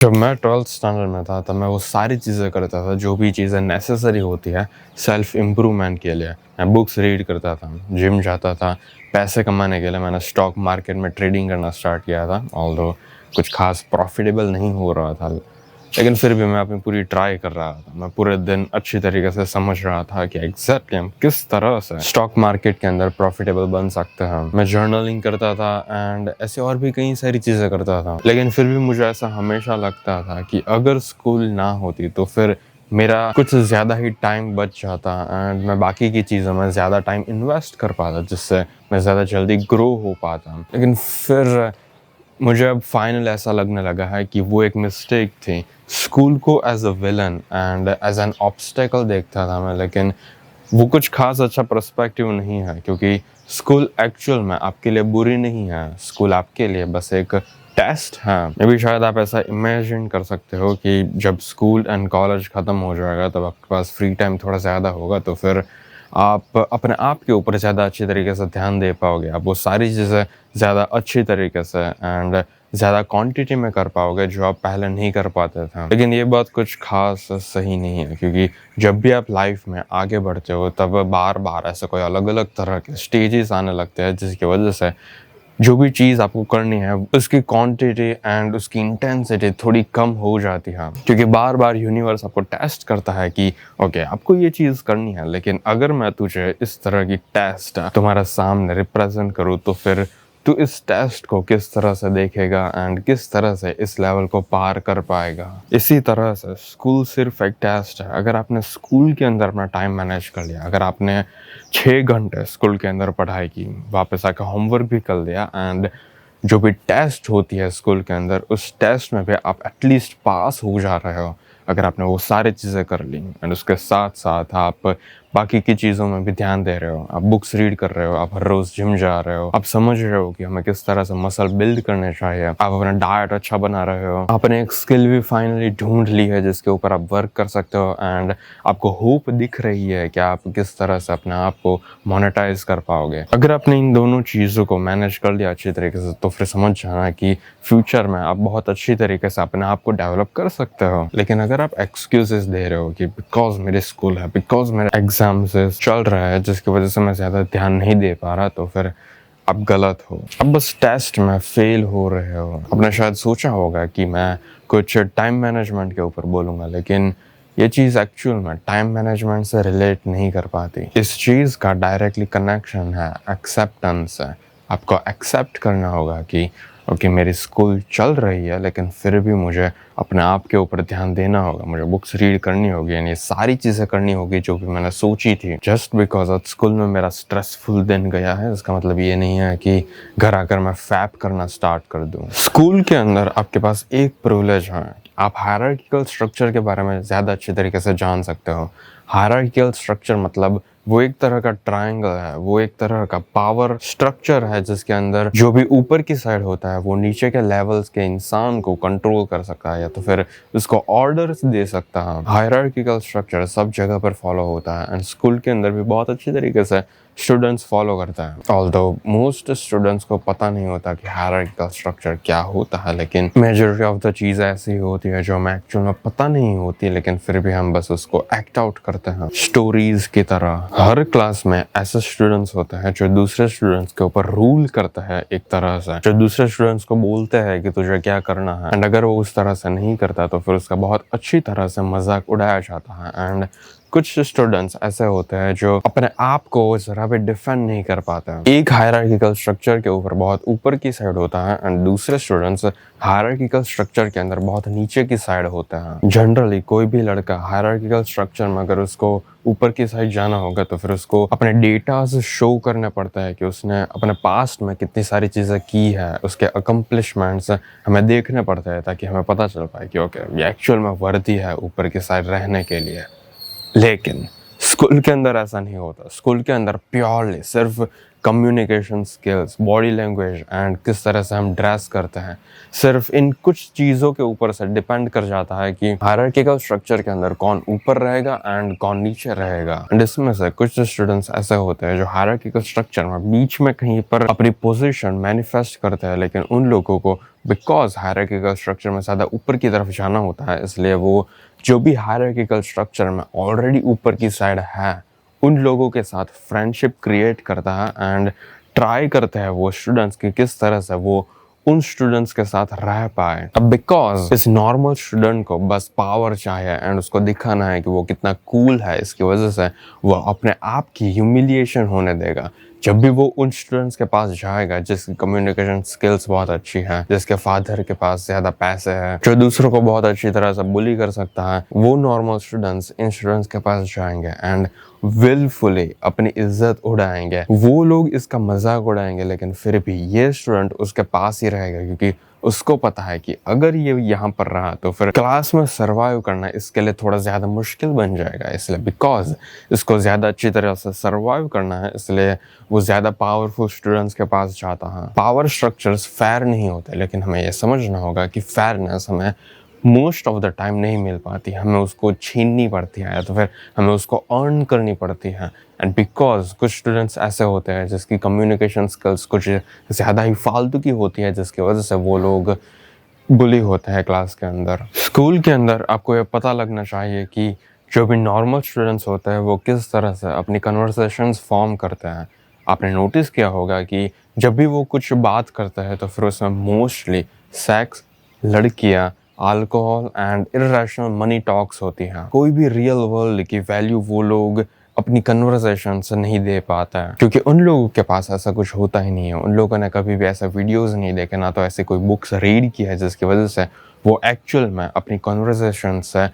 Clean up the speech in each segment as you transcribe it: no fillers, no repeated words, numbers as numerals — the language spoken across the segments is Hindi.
जब मैं 12th स्टैंडर्ड में था तब मैं वो सारी चीज़ें करता था जो भी चीज़ें नेसेसरी होती है सेल्फ इम्प्रूवमेंट के लिए। मैं बुक्स रीड करता था, जिम जाता था, पैसे कमाने के लिए मैंने स्टॉक मार्केट में ट्रेडिंग करना स्टार्ट किया था। ऑल्दो कुछ खास प्रॉफिटेबल नहीं हो रहा था, लेकिन फिर भी मैं अपनी पूरी ट्राई कर रहा था। मैं पूरे दिन अच्छी तरीके से समझ रहा था कि एग्जैक्टली हम किस तरह से स्टॉक मार्केट के अंदर प्रॉफिटेबल बन सकते हैं। मैं जर्नलिंग करता था एंड ऐसे और भी कई सारी चीज़ें करता था, लेकिन फिर भी मुझे ऐसा हमेशा लगता था कि अगर स्कूल ना होती तो फिर मेरा कुछ ज़्यादा ही टाइम बच जाता एंड मैं बाकी की चीज़ों में ज़्यादा टाइम इन्वेस्ट कर पाता, जिससे मैं ज़्यादा जल्दी ग्रो हो पाता। लेकिन फिर मुझे अब फाइनल ऐसा लगने लगा है कि वो एक मिस्टेक थी। स्कूल को as a villain and as an obstacle देखता था मैं, लेकिन वो कुछ ख़ास अच्छा पर्सपेक्टिव नहीं है, क्योंकि स्कूल एक्चुअल में आपके लिए बुरी नहीं है। स्कूल आपके लिए बस एक टेस्ट है। मे बी शायद आप ऐसा इमेजिन कर सकते हो कि जब स्कूल एंड कॉलेज ख़त्म हो जाएगा तब आपके पास फ्री टाइम थोड़ा ज़्यादा होगा, तो फिर आप अपने आप के ऊपर ज़्यादा अच्छी तरीके से ध्यान दे पाओगे। आप वो सारी चीज़ें ज़्यादा अच्छी तरीके से एंड ज़्यादा क्वांटिटी में कर पाओगे जो आप पहले नहीं कर पाते थे। लेकिन ये बात कुछ ख़ास सही नहीं है, क्योंकि जब भी आप लाइफ में आगे बढ़ते हो तब बार-बार ऐसे कोई अलग-अलग तरह के स्टेजेस आने लगते हैं, जिसकी वजह से जो भी चीज़ आपको करनी है उसकी क्वांटिटी एंड उसकी इंटेंसिटी थोड़ी कम हो जाती है, क्योंकि बार-बार यूनिवर्स आपको टेस्ट करता है कि ओके आपको ये चीज़ करनी है, लेकिन अगर मैं तुझे इस तरह की टेस्ट तुम्हारे सामने रिप्रेजेंट करूँ तो फिर तू इस टेस्ट को किस तरह से देखेगा एंड किस तरह से इस लेवल को पार कर पाएगा। इसी तरह से स्कूल सिर्फ एक टेस्ट है। अगर आपने स्कूल के अंदर अपना टाइम मैनेज कर लिया, अगर आपने 6 घंटे स्कूल के अंदर पढ़ाई की, वापस आकर होमवर्क भी कर लिया एंड जो भी टेस्ट होती है स्कूल के अंदर, उस टेस्ट में भी आप एटलीस्ट पास हो जा रहे हो, अगर आपने वो सारी चीज़ें कर ली एंड उसके साथ-साथ आप बाकी की चीज़ों में भी ध्यान दे रहे हो, आप बुक्स रीड कर रहे हो, आप हर रोज़ जिम जा रहे हो, आप समझ रहे हो कि हमें किस तरह से मसल बिल्ड करने चाहिए, आप अपना डाइट अच्छा बना रहे हो, आपने एक स्किल भी फाइनली ढूँढ ली है जिसके ऊपर आप वर्क कर सकते हो एंड आपको होप दिख रही है कि आप किस तरह से अपने आप को मोनेटाइज़ कर पाओगे। अगर आपने इन दोनों चीज़ों को मैनेज कर लिया अच्छी तरीके से, तो फिर समझ जाना कि फ्यूचर में आप बहुत अच्छी तरीके से अपने आप को डेवलप कर सकते हो। लेकिन अगर आप एक्सक्यूज़ेस दे रहे हो कि बिकॉज़ मेरे स्कूल है, बिकॉज़ मेरे एग्ज़ाम्स चल रहा है जिसकी वजह से मैं ज़्यादा ध्यान नहीं दे पा रहा, तो फिर आप गलत हो। आप बस टेस्ट में फ़ेल हो रहे हो। आपने शायद सोचा होगा कि मैं कुछ टाइम मैनेजमेंट के ऊपर बोलूँगा, लेकिन ये चीज़ एक्चुअल में टाइम मैनेजमेंट से रिलेट नहीं कर पाती। इस चीज़ का डायरेक्टली कनेक्शन है एक्सेप्टेंस से। आपको एक्सेप्ट करना होगा कि ओके मेरी स्कूल चल रही है, लेकिन फिर भी मुझे अपने आप के ऊपर ध्यान देना होगा, मुझे बुक्स रीड करनी होगी, यानी सारी चीज़ें करनी होगी जो भी मैंने सोची थी। जस्ट बिकॉज आज स्कूल में मेरा स्ट्रेसफुल दिन गया है, इसका मतलब ये नहीं है कि घर आकर मैं फैप करना स्टार्ट कर दूँ। स्कूल के अंदर आपके पास एक प्रिविलेज है, आप हायरार्किकल स्ट्रक्चर के बारे में ज़्यादा अच्छे तरीके से जान सकते हो। हायरार्किकल स्ट्रक्चर मतलब वो एक तरह का ट्रायंगल है, वो एक तरह का पावर स्ट्रक्चर है जिसके अंदर जो भी ऊपर की साइड होता है वो नीचे के लेवल्स के इंसान को कंट्रोल कर सकता है या तो फिर उसको ऑर्डर्स दे सकता है। हायरार्किकल स्ट्रक्चर सब जगह पर फॉलो होता है एंड स्कूल के अंदर भी बहुत अच्छी तरीके से स्टूडेंट्स फॉलो करता है। ऑल्दो मोस्ट स्टूडेंट्स को पता नहीं होता कि हायरार्किकल स्ट्रक्चर क्या होता है, लेकिन मेजॉरिटी ऑफ द चीज़ ऐसी होती है जो हमें एक्चुअल में पता नहीं होती, लेकिन फिर भी हम बस उसको एक्ट आउट करते हैं स्टोरीज की तरह। हर क्लास में ऐसे स्टूडेंट्स होते हैं जो दूसरे स्टूडेंट्स के ऊपर रूल करते हैं, एक तरह से जो दूसरे स्टूडेंट्स को बोलते हैं कि तुझे क्या करना है, एंड अगर वो उस तरह से नहीं करता तो फिर उसका बहुत अच्छी तरह से मजाक उड़ाया जाता है। एंड कुछ स्टूडेंट्स ऐसे होते हैं जो अपने आप को जरा भी डिफेंड नहीं कर पाते हैं। एक हायरार्किकल स्ट्रक्चर के ऊपर बहुत ऊपर की साइड होता है एंड दूसरे स्टूडेंट्स हायरार्किकल स्ट्रक्चर के अंदर बहुत नीचे की साइड होते हैं। जनरली कोई भी लड़का हायरार्किकल स्ट्रक्चर में अगर उसको ऊपर की साइड जाना होगा तो फिर उसको अपने डेटा से शो करना पड़ता है कि उसने अपने पास्ट में कितनी सारी चीज़ें की है, उसके अकम्पलिशमेंट्स हमें देखने पड़ते हैं ताकि हमें पता चल पाए कि ओके ये एक्चुअल में वर्दी है ऊपर की साइड रहने के लिए। लेकिन स्कूल के अंदर ऐसा नहीं होता। स्कूल के अंदर प्योरली सिर्फ communication skills, body language and किस तरह से हम ड्रेस करते हैं, सिर्फ इन कुछ चीज़ों के ऊपर से डिपेंड कर जाता है कि हायरार्किकल स्ट्रक्चर के अंदर कौन ऊपर रहेगा एंड कौन नीचे रहेगा। एंड इसमें से कुछ स्टूडेंट्स ऐसे होते हैं जो हायरार्किकल स्ट्रक्चर में बीच में कहीं पर अपनी पोजीशन मैनिफेस्ट करते हैं, लेकिन उन लोगों को बिकॉज हायरार्किकल स्ट्रक्चर में ज़्यादा ऊपर की तरफ जाना होता है, इसलिए वो जो भी हायरार्किकल स्ट्रक्चर में ऑलरेडी ऊपर की साइड है उन लोगों के साथ फ्रेंडशिप क्रिएट करता है एंड ट्राई करते हैं वो स्टूडेंट्स की किस तरह से वो उन स्टूडेंट्स के साथ रह पाए। अब बिकॉज इस नॉर्मल स्टूडेंट को बस पावर चाहिए एंड उसको दिखाना है कि वो कितना कूल है, इसकी वजह से वो अपने आप की ह्यूमिलिएशन होने देगा। जब भी वो उन स्टूडेंट्स के पास जाएगा जिसकी कम्युनिकेशन स्किल्स बहुत अच्छी है, जिसके फादर के पास ज्यादा पैसे हैं, जो दूसरों को बहुत अच्छी तरह से बुली कर सकता है, वो नॉर्मल स्टूडेंट्स इन स्टूडेंट्स के पास जाएंगे एंड विलफुली अपनी इज्जत उड़ाएंगे। वो लोग इसका मजाक उड़ाएंगे, लेकिन फिर भी ये स्टूडेंट उसके पास ही रहेगा क्योंकि उसको पता है कि अगर ये यहाँ पर रहा तो फिर क्लास में सरवाइव करना इसके लिए थोड़ा ज़्यादा मुश्किल बन जाएगा। इसलिए बिकॉज इसको ज़्यादा अच्छी तरह से सरवाइव करना है, इसलिए वो ज़्यादा पावरफुल स्टूडेंट्स के पास जाता है। पावर स्ट्रक्चर्स फेयर नहीं होते, लेकिन हमें ये समझना होगा कि फेयरनेस हमें मोस्ट ऑफ द टाइम नहीं मिल पाती, हमें उसको छीननी पड़ती है या तो फिर हमें उसको अर्न करनी पड़ती है। एंड बिकॉज कुछ स्टूडेंट्स ऐसे होते हैं जिसकी कम्युनिकेशन स्किल्स कुछ ज़्यादा ही फालतू की होती है, जिसकी वजह से वो लोग बुली होते हैं क्लास के अंदर। स्कूल के अंदर आपको ये पता लगना चाहिए कि जो भी नॉर्मल स्टूडेंट्स होते हैं वो किस तरह से अपनी कन्वर्सेशंस फॉर्म करते हैं। आपने नोटिस किया होगा कि जब भी वो कुछ बात करते हैं तो फिर उसमें मोस्टली सेक्स, लड़कियाँ, alcohol and irrational money talks होती हैं। कोई भी रियल वर्ल्ड की वैल्यू वो लोग अपनी कन्वर्सेशन से नहीं दे पाता है, क्योंकि उन लोगों के पास ऐसा कुछ होता ही नहीं है। उन लोगों ने कभी भी ऐसा वीडियोस नहीं देखे, ना तो ऐसे कोई बुक्स रीड की है जिसकी वजह से वो एक्चुअल में अपनी कन्वर्सेशन से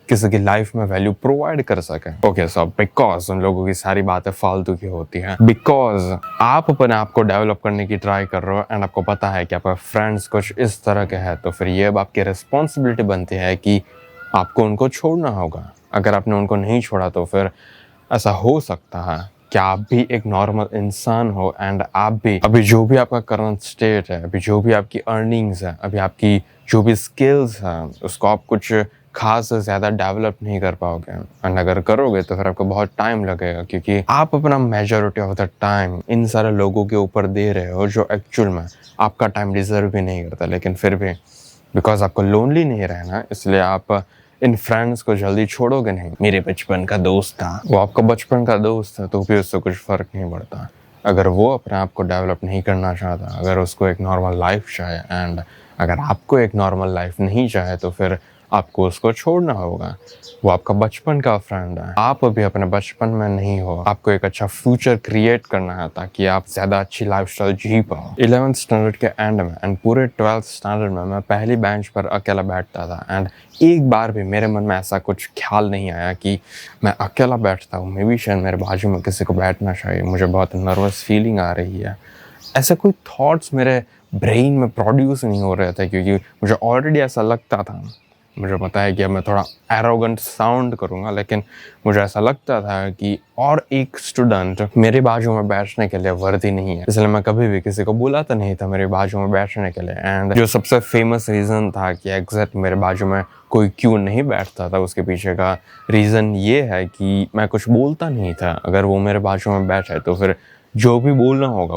किसी की लाइफ में वैल्यू प्रोवाइड कर सके। ओके सो बिकॉज उन लोगों की सारी बातें फालतू की होती हैं, बिकॉज आप अपने आप को डेवलप करने की ट्राई कर रहे हो एंड आपको पता है कि आपका फ्रेंड्स कुछ इस तरह के हैं, तो फिर ये अब आपकी रिस्पॉन्सिबिलिटी बनती है कि आपको उनको छोड़ना होगा। अगर आपने उनको नहीं छोड़ा तो फिर ऐसा हो सकता है कि आप भी एक नॉर्मल इंसान हो एंड आप भी अभी जो भी आपका करंट स्टेट है, अभी जो भी आपकी अर्निंग्स है, अभी आपकी जो भी स्किल्स हैं, उसको आप कुछ खास ज़्यादा डेवलप नहीं कर पाओगे। एंड अगर करोगे तो फिर आपको बहुत टाइम लगेगा, क्योंकि आप अपना majority of the time in सारे लोगों के ऊपर दे रहे हो जो एक्चुअल में आपका टाइम डिजर्व भी नहीं करता। लेकिन फिर भी बिकॉज आपको लोनली नहीं रहना, इसलिए आप इन फ्रेंड्स को जल्दी छोड़ोगे नहीं। मेरे बचपन का दोस्त था, वो आपका बचपन का दोस्त है तो भी उससे कुछ फ़र्क नहीं पड़ता। अगर वो अपने आप को डेवलप नहीं करना चाहता, अगर उसको एक नॉर्मल लाइफ चाहे एंड अगर आपको एक नॉर्मल लाइफ नहीं चाहे तो फिर आपको उसको छोड़ना होगा। वो आपका बचपन का फ्रेंड है, आप अभी अपने बचपन में नहीं हो। आपको एक अच्छा फ्यूचर क्रिएट करना है ताकि आप ज़्यादा अच्छी लाइफस्टाइल जी पाओ। 11th स्टैंडर्ड के एंड में एंड पूरे 12th स्टैंडर्ड में मैं पहली बेंच पर अकेला बैठता था एंड एक बार भी मेरे मन में ऐसा कुछ ख्याल नहीं आया कि मैं अकेला बैठता हूँ, मे भी शायद मेरे बाजू में किसी को बैठना चाहिए, मुझे बहुत नर्वस फीलिंग आ रही है। ऐसे कोई थॉट्स मेरे ब्रेन में प्रोड्यूस नहीं हो रहे थे, क्योंकि मुझे ऑलरेडी ऐसा लगता था। मुझे पता है कि अब मैं थोड़ा एरोगेंट साउंड करूँगा, लेकिन मुझे ऐसा लगता था कि और एक स्टूडेंट मेरे बाजू में बैठने के लिए वर्दी नहीं है, इसलिए मैं कभी भी किसी को बुलाता नहीं था मेरे बाजू में बैठने के लिए। एंड जो सबसे फेमस रीज़न था कि एग्जैक्ट मेरे बाजू में कोई क्यों नहीं बैठता था, उसके पीछे का रीज़न ये है कि मैं कुछ बोलता नहीं था। अगर वो मेरे बाजू में बैठे तो फिर जो भी बोलना होगा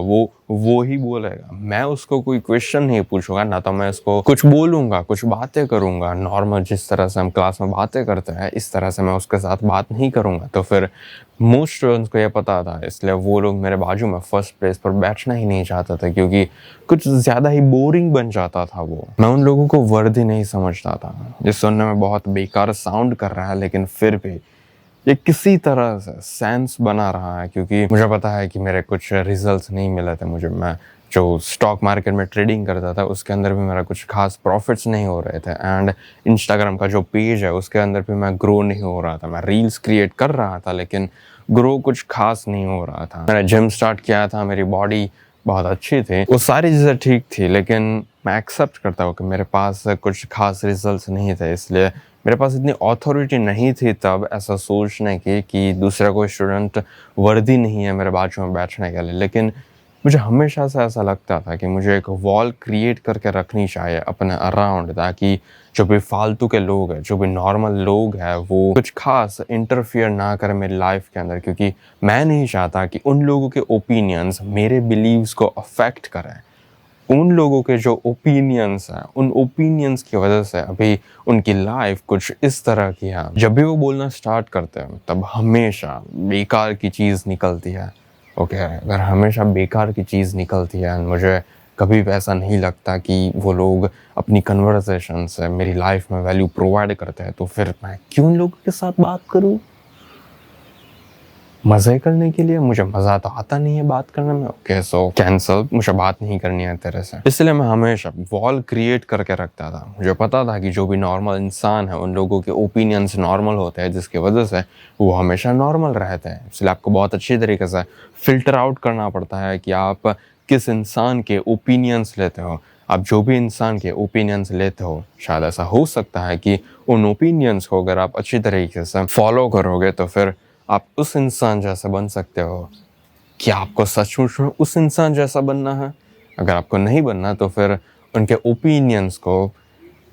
वो ही बोलेगा। मैं उसको कोई क्वेश्चन नहीं पूछूंगा, ना तो मैं उसको कुछ बोलूँगा, कुछ बातें करूँगा। नॉर्मल जिस तरह से हम क्लास में बातें करते हैं इस तरह से मैं उसके साथ बात नहीं करूँगा। तो फिर मोस्ट स्टूडेंट्स को ये पता था, इसलिए वो लोग मेरे बाजू में फर्स्ट प्लेस पर बैठना ही नहीं चाहते थे, क्योंकि कुछ ज़्यादा ही बोरिंग बन जाता था वो। मैं उन लोगों को वर्दी नहीं समझता था। ये सुनने में बहुत बेकार साउंड कर रहा है, लेकिन फिर भी ये किसी तरह से सेंस बना रहा है, क्योंकि मुझे पता है कि मेरे कुछ रिजल्ट्स नहीं मिले थे। मैं जो स्टॉक मार्केट में ट्रेडिंग करता था उसके अंदर भी मेरा कुछ खास प्रॉफिट्स नहीं हो रहे थे एंड इंस्टाग्राम का जो पेज है उसके अंदर भी मैं ग्रो नहीं हो रहा था। मैं रील्स क्रिएट कर रहा था लेकिन ग्रो कुछ खास नहीं हो रहा था। मैंने जिम स्टार्ट किया था, मेरी बॉडी बहुत अच्छी थी, वो सारी चीज़ें ठीक थी, लेकिन मैं एक्सेप्ट करता हूँ कि मेरे पास कुछ खास रिजल्ट्स नहीं थे। इसलिए मेरे पास इतनी अथॉरिटी नहीं थी तब ऐसा सोचने की कि दूसरा कोई स्टूडेंट वर्दी नहीं है मेरे बाजू में बैठने के लिए। लेकिन मुझे हमेशा से ऐसा लगता था कि मुझे एक वॉल क्रिएट करके रखनी चाहिए अपने अराउंड, ताकि जो भी फालतू के लोग हैं, जो भी नॉर्मल लोग हैं, वो कुछ खास इंटरफियर ना करें मेरी लाइफ के अंदर, क्योंकि मैं नहीं चाहता कि उन लोगों के ओपिनियंस मेरे बिलीव्स को अफेक्ट करें। उन लोगों के जो ओपिनियंस हैं, उन ओपिनियंस की वजह से अभी उनकी लाइफ कुछ इस तरह की है। जब भी वो बोलना स्टार्ट करते हैं तब हमेशा बेकार की चीज़ निकलती है। ओके, अगर हमेशा बेकार की चीज़ निकलती है, मुझे कभी भी ऐसा नहीं लगता कि वो लोग अपनी कन्वर्सेशन से मेरी लाइफ में वैल्यू प्रोवाइड करते हैं, तो फिर मैं क्यों उन लोगों के साथ बात करूं? मज़े करने के लिए मुझे मज़ा तो आता नहीं है बात करने में। ओके, सो कैंसल, मुझे बात नहीं करनी है तेरे से। इसलिए मैं हमेशा वॉल क्रिएट करके रखता था। मुझे पता था कि जो भी नॉर्मल इंसान है उन लोगों के ओपिनियंस नॉर्मल होते हैं, जिसकी वजह से वो हमेशा नॉर्मल रहते हैं। इसलिए आपको बहुत अच्छी तरीके से फ़िल्टर आउट करना पड़ता है कि आप किस इंसान के ओपिनियंस लेते हो। आप जो भी इंसान के ओपिनियंस लेते हो, शायद ऐसा हो सकता है कि उन ओपिनियंस को अगर आप अच्छी तरीके से फॉलो करोगे तो फिर आप उस इंसान जैसा बन सकते हो। क्या आपको सचमुच में उस इंसान जैसा बनना है? अगर आपको नहीं बनना तो फिर उनके ओपिनियंस को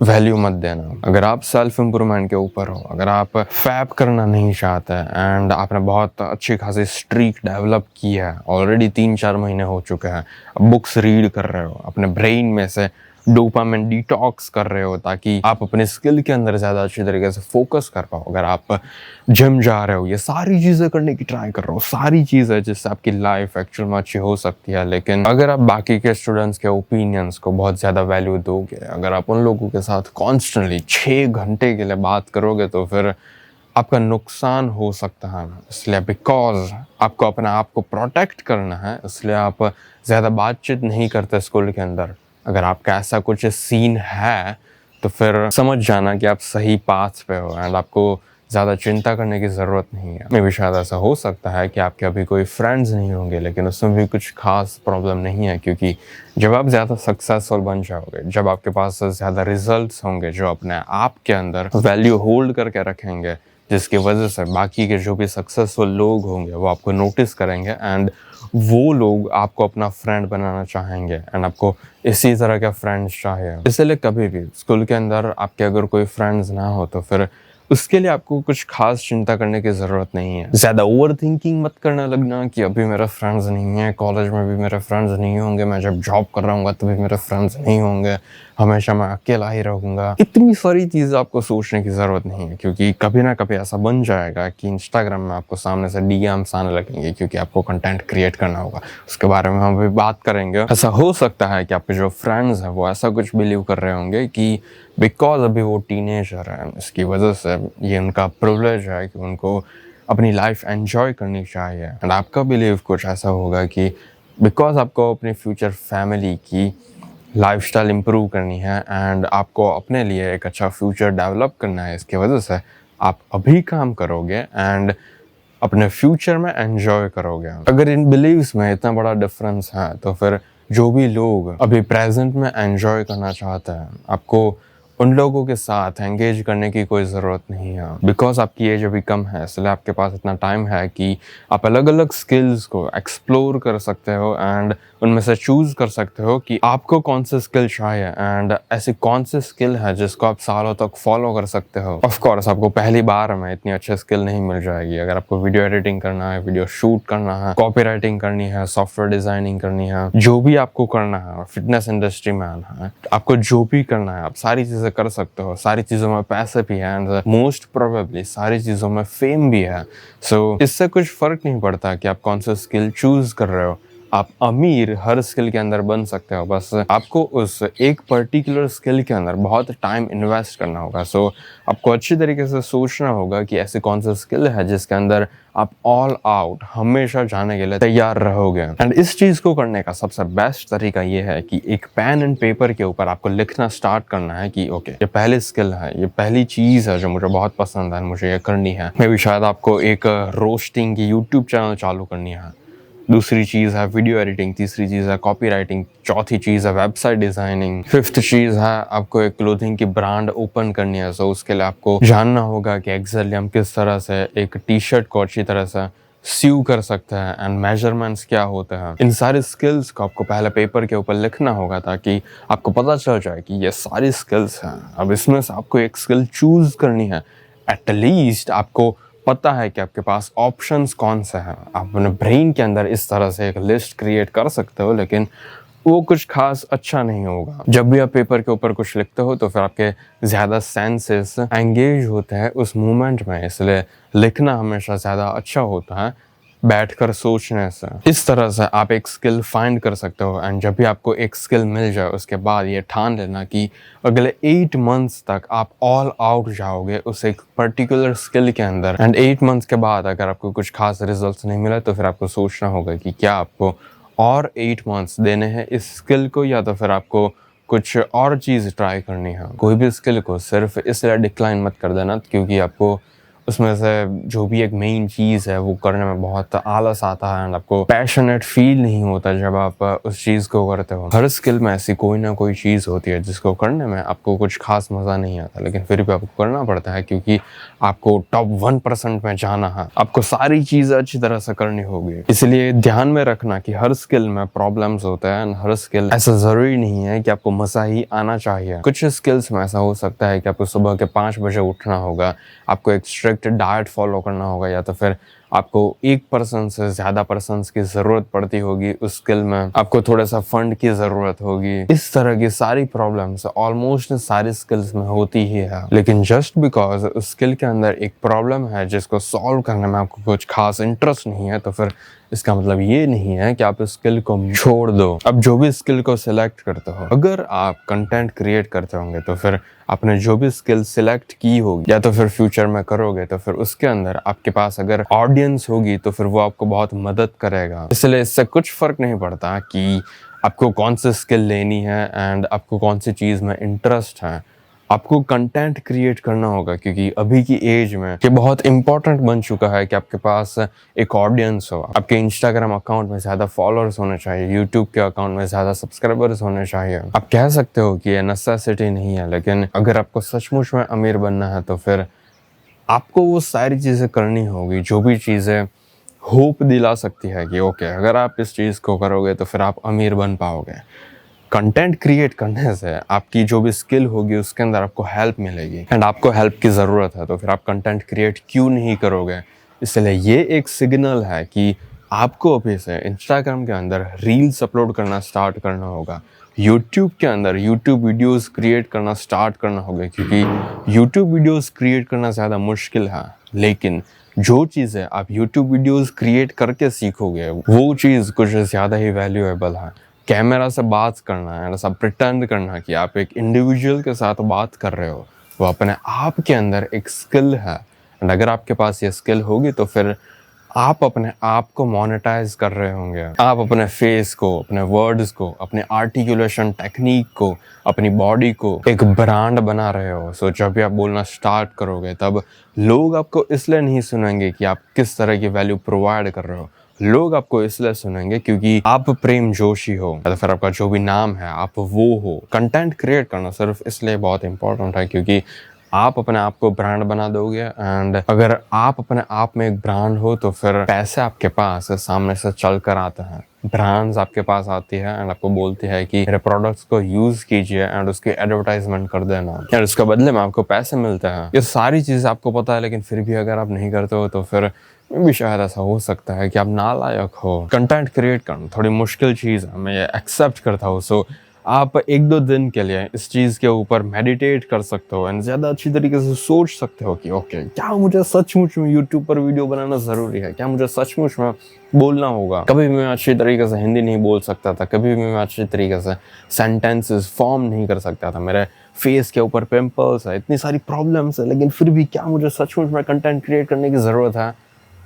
वैल्यू मत देना। अगर आप सेल्फ इम्प्रूवमेंट के ऊपर हो, अगर आप फैप करना नहीं चाहते एंड आपने बहुत अच्छी खासी स्ट्रीक डेवलप की है, ऑलरेडी 3-4 महीने हो चुके हैं, बुक्स रीड कर रहे हो, अपने ब्रेन में से डोपामिन डिटॉक्स कर रहे हो ताकि आप अपने स्किल के अंदर ज़्यादा अच्छी तरीके से फोकस कर पाओ, अगर आप जिम जा रहे हो, ये सारी चीज़ें करने की ट्राई कर रहे हो, सारी चीज़ें जिससे आपकी लाइफ एक्चुअल में अच्छी हो सकती है। लेकिन अगर आप बाकी के स्टूडेंट्स के ओपिनियंस को बहुत ज़्यादा वैल्यू दोगे, अगर आप उन लोगों के साथ कॉन्स्टेंटली 6 घंटे के लिए बात करोगे तो फिर आपका नुकसान हो सकता है। इसलिए बिकॉज आपको अपने आप को प्रोटेक्ट करना है, इसलिए आप ज़्यादा बातचीत नहीं करते स्कूल के अंदर। अगर आपका ऐसा कुछ सीन है तो फिर समझ जाना कि आप सही पाथ पे हो एंड आपको ज़्यादा चिंता करने की ज़रूरत नहीं है। मे भी शायद ऐसा हो सकता है कि आपके अभी कोई फ्रेंड्स नहीं होंगे, लेकिन उसमें भी कुछ खास प्रॉब्लम नहीं है, क्योंकि जब आप ज़्यादा सक्सेसफुल बन जाओगे, जब आपके पास ज़्यादा रिजल्ट्स होंगे जो अपने आप के अंदर वैल्यू होल्ड करके रखेंगे, जिसकी वजह से बाकी के जो भी सक्सेसफुल लोग होंगे वो आपको नोटिस करेंगे एंड वो लोग आपको अपना फ्रेंड बनाना चाहेंगे एंड आपको इसी तरह के फ्रेंड्स चाहिए। इसलिए कभी भी स्कूल के अंदर आपके अगर कोई फ्रेंड्स ना हो तो फिर उसके लिए आपको कुछ खास चिंता करने की ज़रूरत नहीं है। ज़्यादा ओवर थिंकिंग मत करने लगना कि अभी मेरे फ्रेंड्स नहीं है, कॉलेज में भी मेरे फ्रेंड्स नहीं होंगे, मैं जब जॉब कर रहा हूँ तभी मेरे फ्रेंड्स नहीं होंगे, हमेशा मैं अकेला ही रहूँगा। इतनी सारी चीज़ें आपको सोचने की ज़रूरत नहीं है, क्योंकि कभी ना कभी ऐसा बन जाएगा कि इंस्टाग्राम में आपको सामने से डीएम्स आने लगेंगे, क्योंकि आपको कंटेंट क्रिएट करना होगा। उसके बारे में हम अभी बात करेंगे। ऐसा हो सकता है कि आपके जो फ्रेंड्स हैं वो ऐसा कुछ बिलीव कर रहे होंगे कि बिकॉज अभी वो टीनेजर है, इसकी वजह से ये उनका प्रिविलेज है कि उनको अपनी लाइफ एंजॉय करनी चाहिए। एंड आपका बिलीव कुछ ऐसा होगा कि बिकॉज आपको अपनी फ्यूचर फैमिली की लाइफस्टाइल इम्प्रूव करनी है एंड आपको अपने लिए एक अच्छा फ्यूचर डेवलप करना है, इसकी वजह से आप अभी काम करोगे एंड अपने फ्यूचर में एंजॉय करोगे। अगर इन बिलीव्स में इतना बड़ा डिफरेंस है तो फिर जो भी लोग अभी प्रेजेंट में एंजॉय करना चाहते हैं, आपको उन लोगों के साथ एंगेज करने की कोई ज़रूरत नहीं है। बिकॉज आपकी एज अभी कम है, इसलिए आपके पास इतना टाइम है कि आप अलग अलग स्किल्स को एक्सप्लोर कर सकते हो एंड उनमें से चूज़ कर सकते हो कि आपको कौन से स्किल चाहिए एंड ऐसी कौन सी स्किल है जिसको आप सालों तक फॉलो कर सकते हो। ऑफ कोर्स आपको पहली बार में इतनी अच्छी स्किल नहीं मिल जाएगी। अगर आपको वीडियो एडिटिंग करना है, वीडियो शूट करना है, कॉपी राइटिंग करनी है, सॉफ्टवेयर डिज़ाइनिंग करनी है, जो भी आपको करना है, फिटनेस इंडस्ट्री में आना है, आपको जो भी करना है आप सारी चीज़ें कर सकते हो। सारी चीज़ों में पैसे भी हैं एंड मोस्ट प्रोबेबली सारी चीज़ों में फेम भी है। सो इससे कुछ फ़र्क नहीं पड़ता कि आप कौन सा स्किल चूज़ कर रहे हो। आप अमीर हर स्किल के अंदर बन सकते हो, बस आपको उस एक पर्टिकुलर स्किल के अंदर बहुत टाइम इन्वेस्ट करना होगा। सो आपको अच्छी तरीके से सोचना होगा कि ऐसी कौन सा स्किल है जिसके अंदर आप ऑल आउट हमेशा जाने के लिए तैयार रहोगे। एंड इस चीज़ को करने का सबसे बेस्ट तरीका ये है कि एक पेन एंड पेपर के ऊपर आपको लिखना स्टार्ट करना है कि ओके, ये पहली स्किल है, ये पहली चीज़ है जो मुझे बहुत पसंद है, मुझे ये करनी है। मे भी शायद आपको एक रोस्टिंग की यूट्यूब चैनल चालू करनी है, दूसरी चीज़ है वीडियो एडिटिंग, तीसरी चीज़ है कॉपी राइटिंग, चौथी चीज़ है वेबसाइट डिज़ाइनिंग, फिफ्थ चीज़ है आपको एक क्लोथिंग की ब्रांड ओपन करनी है। सो उसके लिए आपको जानना होगा कि एग्जैक्टली हम किस तरह से एक टी शर्ट को अच्छी तरह से स्यू कर सकते हैं एंड मेजरमेंट्स क्या होते हैं। इन सारी स्किल्स को आपको पहले पेपर के ऊपर लिखना होगा ताकि आपको पता चल जाए कि ये सारी स्किल्स हैं। अब इसमें से आपको एक स्किल चूज़ करनी है। एटलीस्ट आपको पता है कि आपके पास ऑप्शंस कौन से हैं। आप अपने ब्रेन के अंदर इस तरह से एक लिस्ट क्रिएट कर सकते हो, लेकिन वो कुछ खास अच्छा नहीं होगा। जब भी आप पेपर के ऊपर कुछ लिखते हो तो फिर आपके ज़्यादा सेंसेस एंगेज होते हैं उस मोमेंट में, इसलिए लिखना हमेशा ज़्यादा अच्छा होता है बैठकर सोचने से। इस तरह से आप एक स्किल फाइंड कर सकते हो, एंड जब भी आपको एक स्किल मिल जाए उसके बाद ये ठान लेना कि अगले 8 मंथ्स तक आप ऑल आउट जाओगे उस एक पर्टिकुलर स्किल के अंदर। एंड 8 मंथ्स के बाद अगर आपको कुछ खास रिजल्ट्स नहीं मिला तो फिर आपको सोचना होगा कि क्या आपको और 8 मंथ्स देने हैं इस स्किल को, या तो फिर आपको कुछ और चीज़ ट्राई करनी है। कोई भी स्किल को सिर्फ इसलिए डिक्लाइन मत कर देना क्योंकि आपको उसमें से जो भी एक मेन चीज़ है वो करने में बहुत आलस आता है एंड आपको पैशनेट फील नहीं होता जब आप उस चीज़ को करते हो। हर स्किल में ऐसी कोई ना कोई चीज़ होती है जिसको करने में आपको कुछ खास मज़ा नहीं आता, लेकिन फिर भी आपको करना पड़ता है क्योंकि आपको टॉप 1% में जाना है। आपको सारी चीज़ें अच्छी तरह से करनी होगी। इसलिए ध्यान में रखना कि हर स्किल में प्रॉब्लम्स होते हैं एंड हर स्किल ऐसा ज़रूरी नहीं है कि आपको मज़ा ही आना चाहिए। कुछ स्किल्स में ऐसा हो सकता है कि आपको सुबह के 5 बजे उठना होगा, आपको एक स्ट्रिक्ट डाइट फॉलो करना होगा, या तो फिर आपको एक पर्सन से ज़्यादा पर्सन्स की ज़रूरत पड़ती होगी उस स्किल में, आपको थोड़ा सा फंड की ज़रूरत होगी। इस तरह की सारी प्रॉब्लम्स ऑलमोस्ट सारी स्किल्स में होती ही है। लेकिन जस्ट बिकॉज उस स्किल के अंदर एक प्रॉब्लम है जिसको सॉल्व करने में आपको कुछ खास इंटरेस्ट नहीं है तो फिर इसका मतलब ये नहीं है कि आप इस स्किल को छोड़ दो। अब जो भी स्किल को सिलेक्ट करते हो, अगर आप कंटेंट क्रिएट करते होंगे तो फिर आपने जो भी स्किल सिलेक्ट की होगी या तो फिर फ्यूचर में करोगे तो फिर उसके अंदर आपके पास अगर ऑडियंस होगी तो फिर वो आपको बहुत मदद करेगा। इसलिए इससे कुछ फर्क नहीं पड़ता कि आपको कौन सी स्किल लेनी है एंड आपको कौन सी चीज़ में इंटरेस्ट है। आपको कंटेंट क्रिएट करना होगा क्योंकि अभी की एज में ये बहुत इंपॉर्टेंट बन चुका है कि आपके पास एक ऑडियंस हो। आपके इंस्टाग्राम अकाउंट में ज़्यादा फॉलोअर्स होने चाहिए, यूट्यूब के अकाउंट में ज़्यादा सब्सक्राइबर्स होने चाहिए। आप कह सकते हो कि ये नेसेसिटी नहीं है, लेकिन अगर आपको सचमुच में अमीर बनना है तो फिर आपको वो सारी चीज़ें करनी होगी जो भी चीज़ें होप दिला सकती है कि ओके अगर आप इस चीज़ को करोगे तो फिर आप अमीर बन पाओगे। कंटेंट क्रिएट करने से आपकी जो भी स्किल होगी उसके अंदर आपको हेल्प मिलेगी एंड आपको हेल्प की ज़रूरत है तो फिर आप कंटेंट क्रिएट क्यों नहीं करोगे। इसलिए ये एक सिग्नल है कि आपको अभी से इंस्टाग्राम के अंदर रील्स अपलोड करना स्टार्ट करना होगा, यूट्यूब के अंदर यूट्यूब वीडियोस क्रिएट करना स्टार्ट करना होगा, क्योंकि यूट्यूब वीडियोस क्रिएट करना ज़्यादा मुश्किल है लेकिन जो चीज़ें आप यूट्यूब वीडियोस क्रिएट करके सीखोगे वो चीज़ कुछ ज़्यादा ही वैल्यूएबल है। कैमरा से बात करना है, ऐसा प्रिटेंड करना कि आप एक इंडिविजुअल के साथ बात कर रहे हो, वो अपने आप के अंदर एक स्किल है एंड अगर आपके पास ये स्किल होगी तो फिर आप अपने आप को मोनेटाइज कर रहे होंगे। आप अपने फेस को, अपने वर्ड्स को, अपने आर्टिकुलेशन टेक्निक को, अपनी बॉडी को एक ब्रांड बना रहे हो। सो जब भी आप बोलना स्टार्ट करोगे तब लोग आपको इसलिए नहीं सुनेंगे कि आप किस तरह की वैल्यू प्रोवाइड कर रहे हो, लोग आपको इसलिए सुनेंगे क्योंकि आप प्रेम जोशी हो या तो फिर आपका जो भी नाम है आप वो हो। कंटेंट क्रिएट करना सिर्फ इसलिए बहुत इंपॉर्टेंट है क्योंकि आप अपने आप को ब्रांड बना दोगे एंड अगर आप अपने आप में एक ब्रांड हो तो फिर पैसे आपके पास सामने से चल कर आते हैं। ब्रांड्स आपके पास आती है एंड आपको बोलती है कि मेरे प्रोडक्ट्स को यूज कीजिए एंड उसकी एडवर्टाइजमेंट कर देना और उसके बदले में आपको पैसे मिलते हैं। ये सारी चीज़ आपको पता है लेकिन फिर भी अगर आप नहीं करते हो तो फिर भी शायद ऐसा हो सकता है कि आप नालायक हो। कंटेंट क्रिएट करना थोड़ी मुश्किल चीज़ है, मैं ये एक्सेप्ट करता हूँ। सो आप 1-2 दिन के लिए इस चीज़ के ऊपर मेडिटेट कर सकते हो एंड ज़्यादा अच्छी तरीके से सोच सकते हो कि ओके क्या मुझे सचमुच में यूट्यूब पर वीडियो बनाना ज़रूरी है, क्या मुझे सचमुच में बोलना होगा। कभी भी मैं अच्छी तरीके से हिंदी नहीं बोल सकता था, कभी भी मैं अच्छी तरीके से सेंटेंसेस फॉर्म नहीं कर सकता था, मेरे फेस के ऊपर पिंपल्स है, इतनी सारी प्रॉब्लम्स है, लेकिन फिर भी क्या मुझे सचमुच में कंटेंट क्रिएट करने की ज़रूरत है?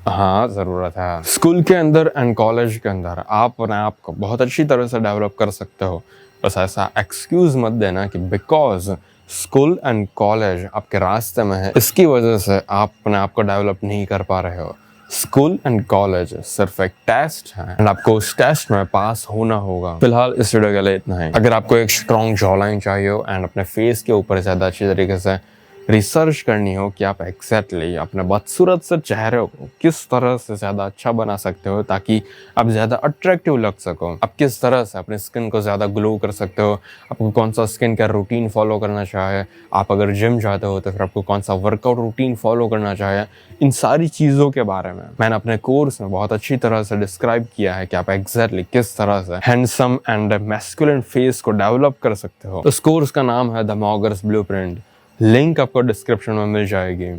हाँ, ज़रूरत है। स्कूल के अंदर एंड कॉलेज के अंदर आप अपने आप को बहुत अच्छी तरह से डेवलप कर सकते हो। बस ऐसा एक्सक्यूज़ मत देना कि बिकॉज स्कूल एंड कॉलेज आपके रास्ते में है इसकी वजह से आप अपने आप को डेवलप नहीं कर पा रहे हो। स्कूल एंड कॉलेज सिर्फ एक टेस्ट है एंड आपको उस टेस्ट में पास होना होगा। फिलहाल इस वीडियो के लिए इतना ही। अगर आपको एक स्ट्रॉन्ग जॉ लाइन चाहिए एंड अपने फेस के ऊपर ज़्यादा अच्छी तरीके से रिसर्च करनी हो कि आप एग्जैक्टली अपने बदसूरत से चेहरे को किस तरह से ज़्यादा अच्छा बना सकते हो ताकि आप ज़्यादा अट्रैक्टिव लग सको, आप किस तरह से अपने स्किन को ज़्यादा ग्लो कर सकते हो, आपको कौन सा स्किन केयर रूटीन फॉलो करना चाहे, आप अगर जिम जाते हो तो फिर आपको कौन सा वर्कआउट रूटीन फॉलो करना चाहे, इन सारी चीज़ों के बारे में मैंने अपने कोर्स में बहुत अच्छी तरह से डिस्क्राइब किया है कि आप एग्जैक्टली किस तरह से हैंडसम एंड मैस्कुलिन फेस को डेवलप कर सकते हो। उस कोर्स का नाम है द मॉगर्स ब्लूप्रिंट। लिंक आपको डिस्क्रिप्शन में मिल जाएगी।